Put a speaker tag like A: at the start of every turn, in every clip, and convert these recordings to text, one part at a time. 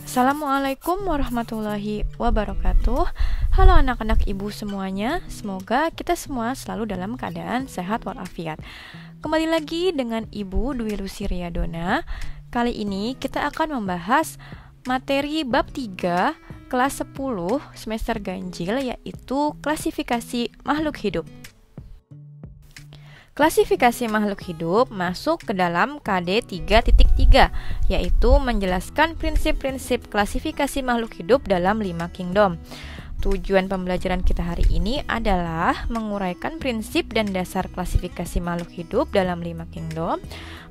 A: Assalamualaikum warahmatullahi wabarakatuh. Halo anak-anak ibu semuanya, semoga kita semua selalu dalam keadaan sehat walafiat. Kembali lagi dengan Ibu Dwi Lucy Riyadona. Kali ini kita akan membahas materi bab 3 kelas 10 semester ganjil, yaitu klasifikasi makhluk hidup. Klasifikasi makhluk hidup masuk ke dalam KD 3.3, yaitu menjelaskan prinsip-prinsip klasifikasi makhluk hidup dalam 5 kingdom. Tujuan pembelajaran kita hari ini adalah menguraikan prinsip dan dasar klasifikasi makhluk hidup dalam 5 kingdom,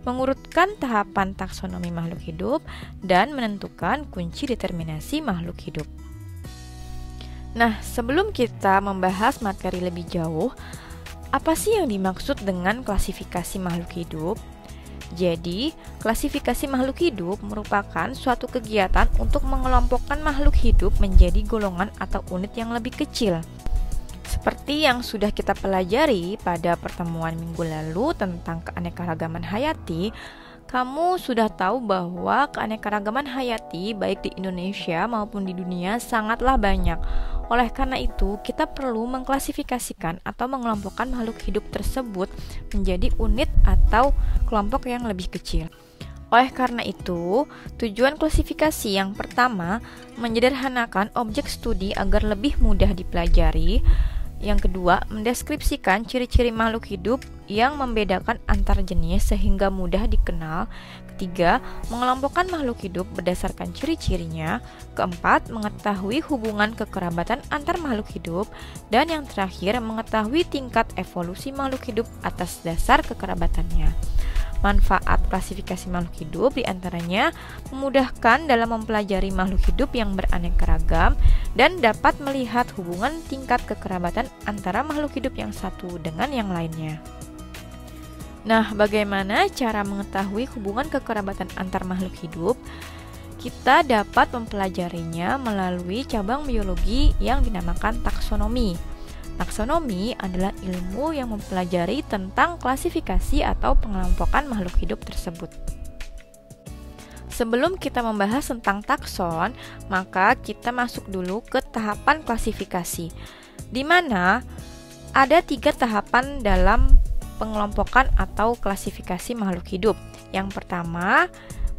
A: mengurutkan tahapan taksonomi makhluk hidup, dan menentukan kunci determinasi makhluk hidup. Nah, sebelum kita membahas materi lebih jauh, apa sih yang dimaksud dengan klasifikasi makhluk hidup? Jadi, klasifikasi makhluk hidup merupakan suatu kegiatan untuk mengelompokkan makhluk hidup menjadi golongan atau unit yang lebih kecil. Seperti yang sudah kita pelajari pada pertemuan minggu lalu tentang keanekaragaman hayati, kamu sudah tahu bahwa keanekaragaman hayati baik di Indonesia maupun di dunia sangatlah banyak. Oleh karena itu, kita perlu mengklasifikasikan atau mengelompokkan makhluk hidup tersebut menjadi unit atau kelompok yang lebih kecil. Oleh karena itu, tujuan klasifikasi yang pertama menyederhanakan objek studi agar lebih mudah dipelajari. Yang kedua, mendeskripsikan ciri-ciri makhluk hidup yang membedakan antar jenis sehingga mudah dikenal. Ketiga, mengelompokkan makhluk hidup berdasarkan ciri-cirinya. Keempat, mengetahui hubungan kekerabatan antar makhluk hidup. Dan yang terakhir, mengetahui tingkat evolusi makhluk hidup atas dasar kekerabatannya. Manfaat klasifikasi makhluk hidup diantaranya memudahkan dalam mempelajari makhluk hidup yang beraneka ragam dan dapat melihat hubungan tingkat kekerabatan antara makhluk hidup yang satu dengan yang lainnya. Nah, bagaimana cara mengetahui hubungan kekerabatan antar makhluk hidup? Kita dapat mempelajarinya melalui cabang biologi yang dinamakan taksonomi. Taksonomi adalah ilmu yang mempelajari tentang klasifikasi atau pengelompokan makhluk hidup tersebut. Sebelum kita membahas tentang takson, maka kita masuk dulu ke tahapan klasifikasi, di mana ada 3 tahapan dalam pengelompokan atau klasifikasi makhluk hidup. Yang pertama,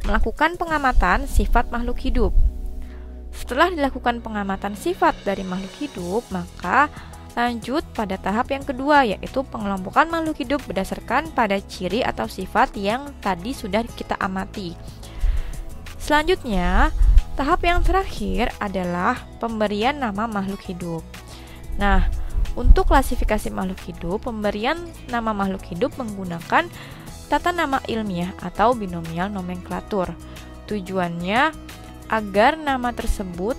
A: melakukan pengamatan sifat makhluk hidup. Setelah dilakukan pengamatan sifat dari makhluk hidup, maka lanjut pada tahap yang kedua, yaitu pengelompokan makhluk hidup berdasarkan pada ciri atau sifat yang tadi sudah kita amati. Selanjutnya, tahap yang terakhir adalah pemberian nama makhluk hidup. Nah, untuk klasifikasi makhluk hidup, pemberian nama makhluk hidup menggunakan tata nama ilmiah atau binomial nomenklatur. Tujuannya agar nama tersebut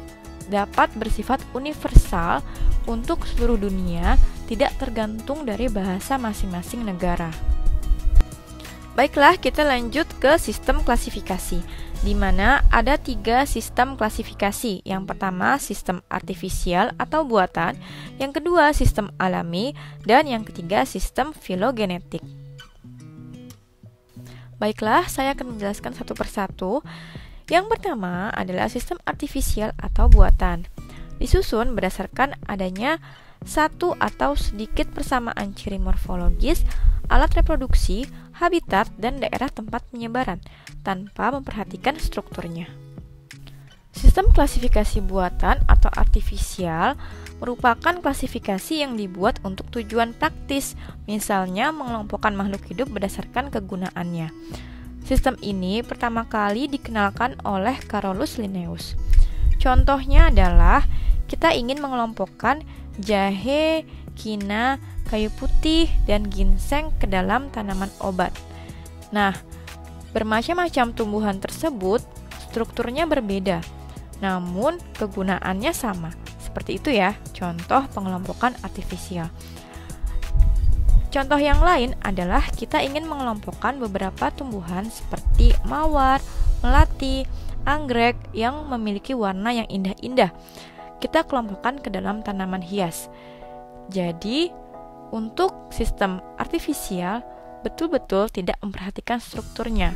A: dapat bersifat universal untuk seluruh dunia, tidak tergantung dari bahasa masing-masing negara. Baiklah, kita lanjut ke sistem klasifikasi, di mana ada 3 sistem klasifikasi. Yang pertama, sistem artifisial atau buatan, yang kedua, sistem alami, dan yang ketiga, sistem filogenetik. Baiklah, saya akan menjelaskan satu persatu. Yang pertama adalah sistem artifisial atau buatan. Disusun berdasarkan adanya satu atau sedikit persamaan ciri morfologis, alat reproduksi, habitat, dan daerah tempat penyebaran, tanpa memperhatikan strukturnya. Sistem klasifikasi buatan atau artifisial merupakan klasifikasi yang dibuat untuk tujuan praktis, misalnya mengelompokkan makhluk hidup berdasarkan kegunaannya. Sistem ini pertama kali dikenalkan oleh Carolus Linnaeus. Contohnya adalah kita ingin mengelompokkan jahe, kina, kayu putih, dan ginseng ke dalam tanaman obat. Nah, bermacam-macam tumbuhan tersebut strukturnya berbeda, namun kegunaannya sama. Seperti itu ya, contoh pengelompokan artifisial. Contoh yang lain adalah kita ingin mengelompokkan beberapa tumbuhan seperti mawar, melati, anggrek yang memiliki warna yang indah-indah. Kita kelompokkan ke dalam tanaman hias. Jadi, untuk sistem artifisial betul-betul tidak memperhatikan strukturnya.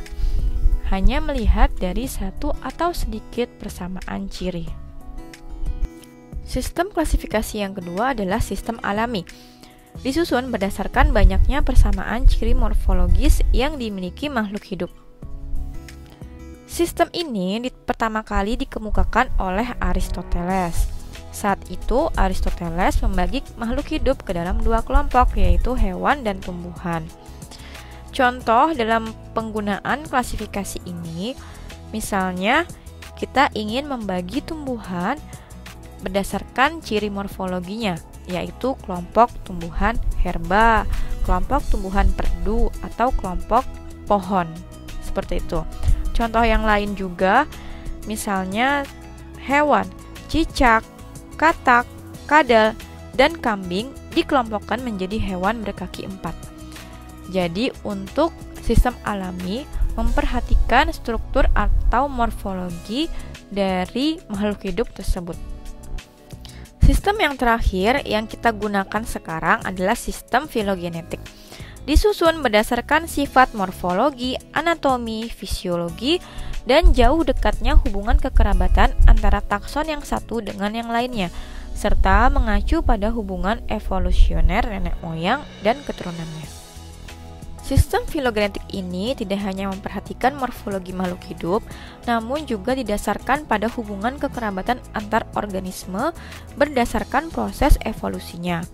A: hanya melihat dari satu atau sedikit persamaan ciri. Sistem klasifikasi yang kedua adalah sistem alami. Disusun berdasarkan banyaknya persamaan ciri morfologis yang dimiliki makhluk hidup. Sistem ini pertama kali dikemukakan oleh Aristoteles. Saat itu, Aristoteles membagi makhluk hidup ke dalam dua kelompok, yaitu hewan dan tumbuhan. Contoh dalam penggunaan klasifikasi ini, misalnya kita ingin membagi tumbuhan berdasarkan ciri morfologinya, yaitu kelompok tumbuhan herba, kelompok tumbuhan perdu, atau kelompok pohon. Seperti itu. Contoh yang lain juga, misalnya hewan, cicak, katak, kadal, dan kambing dikelompokkan menjadi hewan berkaki 4. Jadi untuk sistem alami memperhatikan struktur atau morfologi dari makhluk hidup tersebut. Sistem yang terakhir yang kita gunakan sekarang adalah sistem filogenetik. Disusun berdasarkan sifat morfologi, anatomi, fisiologi, dan jauh dekatnya hubungan kekerabatan antara takson yang satu dengan yang lainnya, serta mengacu pada hubungan evolusioner nenek moyang dan keturunannya. Sistem filogenetik ini tidak hanya memperhatikan morfologi makhluk hidup, namun juga didasarkan pada hubungan kekerabatan antar organisme berdasarkan proses evolusinya.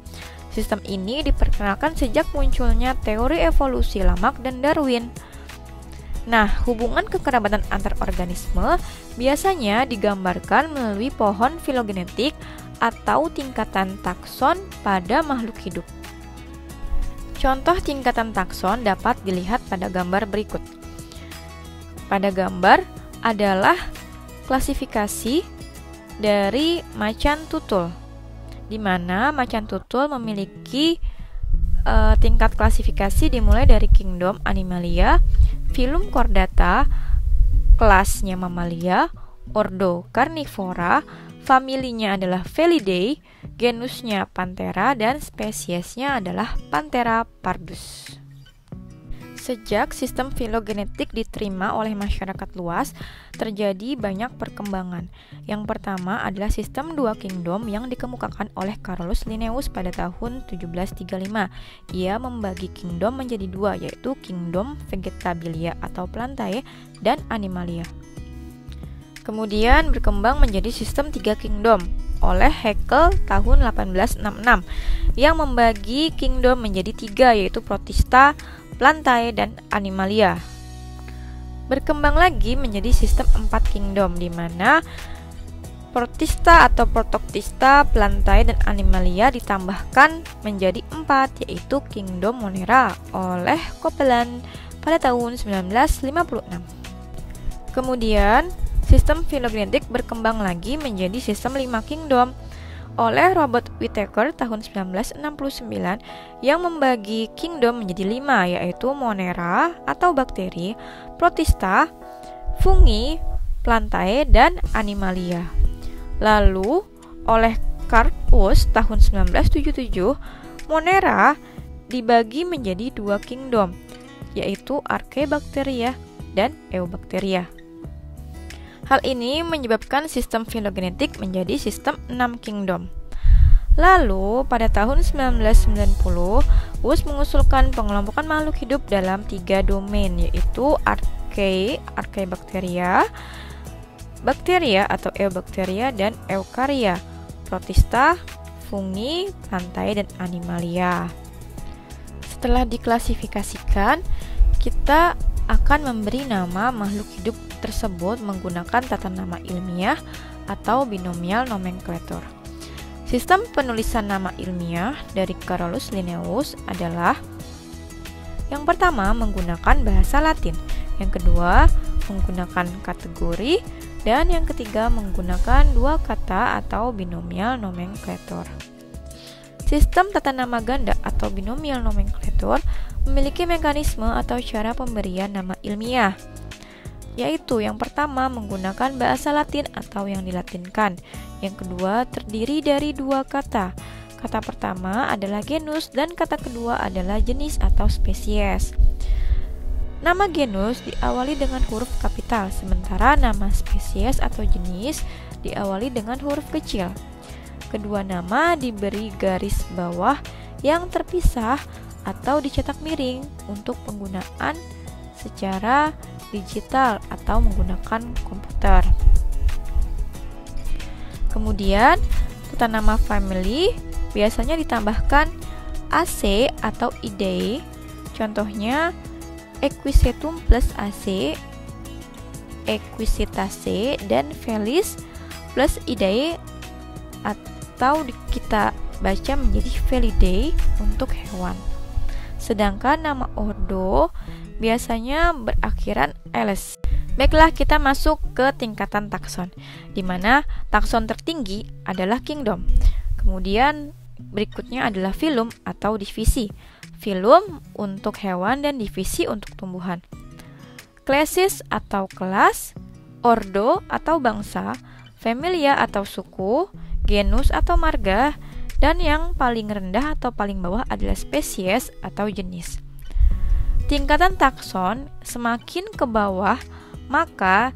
A: Sistem ini diperkenalkan sejak munculnya teori evolusi Lamarck dan Darwin. Nah, hubungan kekerabatan antar organisme biasanya digambarkan melalui pohon filogenetik atau tingkatan takson pada makhluk hidup. Contoh tingkatan takson dapat dilihat pada gambar berikut. Pada gambar adalah klasifikasi dari macan tutul, di mana macan tutul memiliki tingkat klasifikasi dimulai dari kingdom Animalia, filum Chordata, kelasnya Mamalia, ordo Carnivora, familinya adalah Felidae, genusnya Panthera, dan spesiesnya adalah Panthera pardus. Sejak sistem filogenetik diterima oleh masyarakat luas, terjadi banyak perkembangan. Yang pertama adalah sistem dua kingdom yang dikemukakan oleh Carolus Linnaeus pada tahun 1735. Ia membagi kingdom menjadi dua, yaitu kingdom Vegetabilia atau Plantae dan Animalia. Kemudian berkembang menjadi sistem tiga kingdom oleh Haeckel tahun 1866 yang membagi kingdom menjadi tiga, yaitu Protista, Plantae, dan Animalia. Berkembang lagi menjadi sistem 4 kingdom, di mana Protista atau Protoctista, Plantae, dan Animalia ditambahkan menjadi 4, yaitu kingdom Monera oleh Copeland pada tahun 1956. Kemudian sistem filogenetik berkembang lagi menjadi sistem 5 kingdom oleh Robert Whittaker tahun 1969 yang membagi kingdom menjadi 5, yaitu Monera atau bakteri, Protista, fungi, Plantae, dan Animalia. Lalu oleh Carl Woese tahun 1977, Monera dibagi menjadi 2 kingdom, yaitu Archaebacteria dan Eubacteria. Hal ini menyebabkan sistem filogenetik menjadi sistem 6 kingdom. Lalu, pada tahun 1990, Woese mengusulkan pengelompokan makhluk hidup dalam 3 domain, yaitu Archaebacteria, bakteria atau Eubacteria, dan Eukarya, Protista, fungi, Plantae, dan Animalia. Setelah diklasifikasikan, kita akan memberi nama makhluk hidup tersebut menggunakan tata nama ilmiah atau binomial nomenklatur. Sistem penulisan nama ilmiah dari Carolus Linnaeus adalah: yang pertama menggunakan bahasa Latin, yang kedua menggunakan kategori, dan yang ketiga menggunakan 2 kata atau binomial nomenklatur. Sistem tata nama ganda atau binomial nomenklatur memiliki mekanisme atau cara pemberian nama ilmiah, yaitu yang pertama menggunakan bahasa Latin atau yang dilatinkan, yang kedua terdiri dari 2 kata. Kata pertama adalah genus dan kata kedua adalah jenis atau spesies. Nama genus diawali dengan huruf kapital, sementara nama spesies atau jenis diawali dengan huruf kecil. Kedua nama diberi garis bawah yang terpisah atau dicetak miring untuk penggunaan secara digital atau menggunakan komputer. Kemudian, tata nama family biasanya ditambahkan AC atau IDE. Contohnya Equisetum plus AC, Equisetaceae, dan Felis plus IDE atau kita baca menjadi Felidae untuk hewan. Sedangkan nama ordo biasanya berakhiran -ls. Baiklah, kita masuk ke tingkatan takson, di mana takson tertinggi adalah kingdom. Kemudian berikutnya adalah filum atau divisi. Filum untuk hewan dan divisi untuk tumbuhan. Klesis atau kelas, ordo atau bangsa, familia atau suku, genus atau marga, dan yang paling rendah atau paling bawah adalah spesies atau jenis. Tingkatan takson semakin ke bawah, maka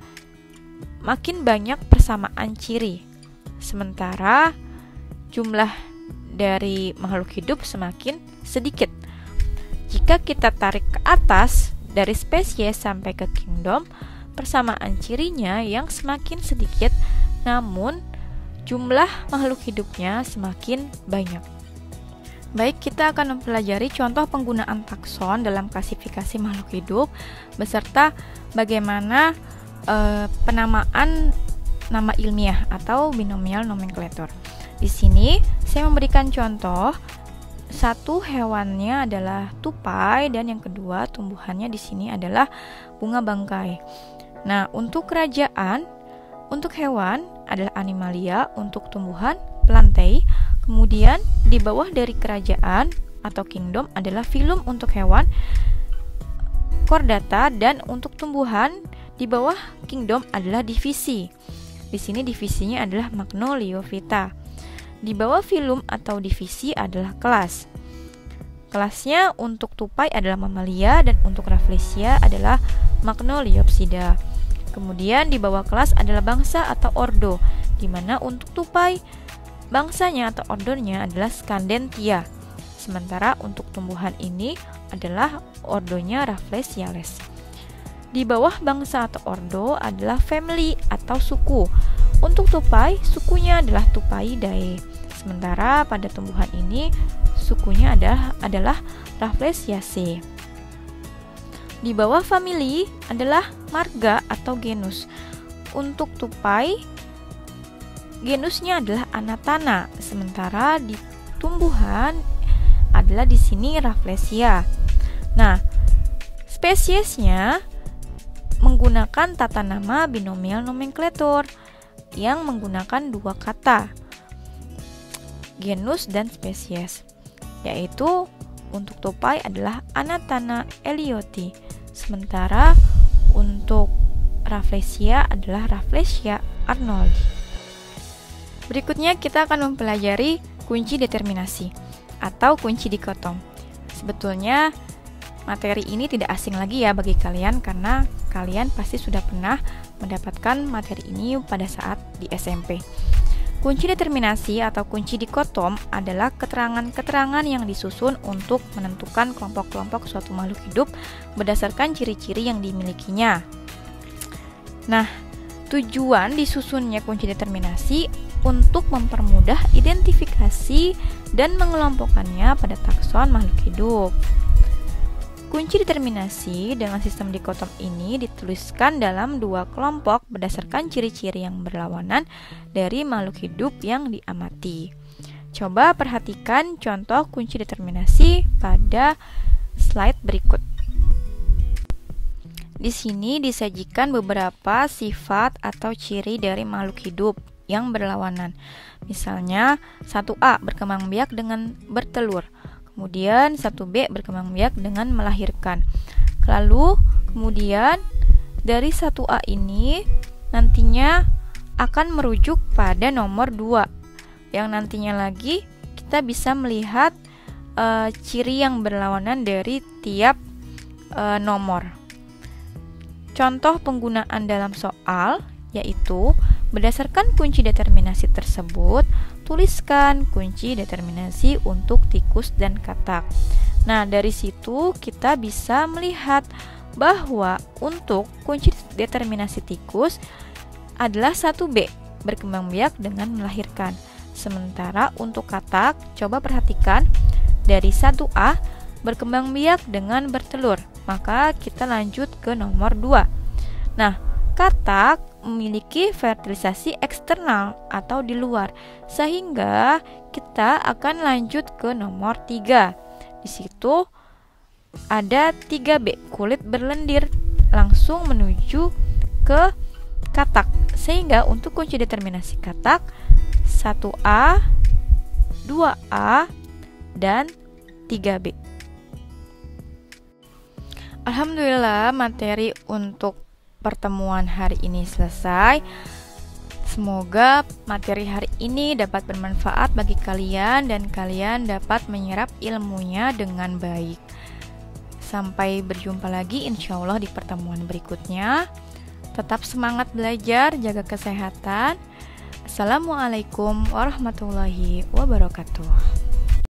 A: makin banyak persamaan ciri, sementara jumlah dari makhluk hidup semakin sedikit. Jika kita tarik ke atas dari spesies sampai ke kingdom, persamaan cirinya yang semakin sedikit, namun jumlah makhluk hidupnya semakin banyak. Baik, kita akan mempelajari contoh penggunaan takson dalam klasifikasi makhluk hidup beserta bagaimana penamaan nama ilmiah atau binomial nomenklatur. Di sini saya memberikan contoh. Satu, hewannya adalah tupai, dan yang kedua tumbuhannya di sini adalah bunga bangkai. Nah, untuk kerajaan, untuk hewan adalah animalia, untuk tumbuhan plantae. Kemudian di bawah dari kerajaan atau kingdom adalah filum untuk hewan, chordata, dan untuk tumbuhan di bawah kingdom adalah divisi. Di sini divisinya adalah Magnoliophyta. Di bawah filum atau divisi adalah kelas. Kelasnya untuk tupai adalah mamalia dan untuk Rafflesia adalah Magnoliopsida. Kemudian di bawah kelas adalah bangsa atau ordo, di mana untuk tupai bangsanya atau ordonya adalah Scandentia. Sementara untuk tumbuhan ini adalah ordonya Rafflesiales. Di bawah bangsa atau ordo adalah family atau suku. Untuk tupai, sukunya adalah Tupaidae. Sementara pada tumbuhan ini, sukunya adalah Rafflesiaceae. Di bawah family adalah marga atau genus. Untuk tupai, genusnya adalah Anatana. Sementara di tumbuhan adalah di sini Rafflesia. Nah, spesiesnya menggunakan tata nama binomial nomenklatur yang menggunakan dua kata, genus dan spesies, yaitu untuk tupai adalah Anatana elioti, sementara untuk Rafflesia adalah Rafflesia arnoldi. Berikutnya kita akan mempelajari kunci determinasi atau kunci dikotom. Sebetulnya materi ini tidak asing lagi ya bagi kalian, karena kalian pasti sudah pernah mendapatkan materi ini pada saat di SMP. Kunci determinasi atau kunci dikotom adalah keterangan-keterangan yang disusun untuk menentukan kelompok-kelompok suatu makhluk hidup berdasarkan ciri-ciri yang dimilikinya. Nah, tujuan disusunnya kunci determinasi untuk mempermudah identifikasi dan mengelompokkannya pada takson makhluk hidup. Kunci determinasi dengan sistem dikotom ini dituliskan dalam dua kelompok berdasarkan ciri-ciri yang berlawanan dari makhluk hidup yang diamati. Coba perhatikan contoh kunci determinasi pada slide berikut. Di sini disajikan beberapa sifat atau ciri dari makhluk hidup yang berlawanan. Misalnya 1A berkembang biak dengan bertelur. Kemudian 1B berkembang biak dengan melahirkan. Lalu kemudian dari 1A ini nantinya akan merujuk pada nomor 2, yang nantinya lagi kita bisa melihat ciri yang berlawanan dari tiap nomor. Contoh penggunaan dalam soal yaitu berdasarkan kunci determinasi tersebut, tuliskan kunci determinasi untuk tikus dan katak. Nah, dari situ kita bisa melihat bahwa untuk kunci determinasi tikus adalah 1B, berkembang biak dengan melahirkan. Sementara untuk katak, coba perhatikan dari 1A, berkembang biak dengan bertelur. Maka kita lanjut ke nomor 2. Nah, katak memiliki fertilisasi eksternal atau di luar, sehingga kita akan lanjut ke nomor 3. Di situ ada 3B, kulit berlendir, langsung menuju ke katak. Sehingga untuk kunci determinasi katak 1A, 2A, dan 3B. Alhamdulillah, materi untuk pertemuan hari ini selesai. Semoga materi hari ini dapat bermanfaat bagi kalian dan kalian dapat menyerap ilmunya dengan baik. Sampai berjumpa lagi insya Allah di pertemuan berikutnya. Tetap semangat belajar, jaga kesehatan. Assalamualaikum warahmatullahi wabarakatuh.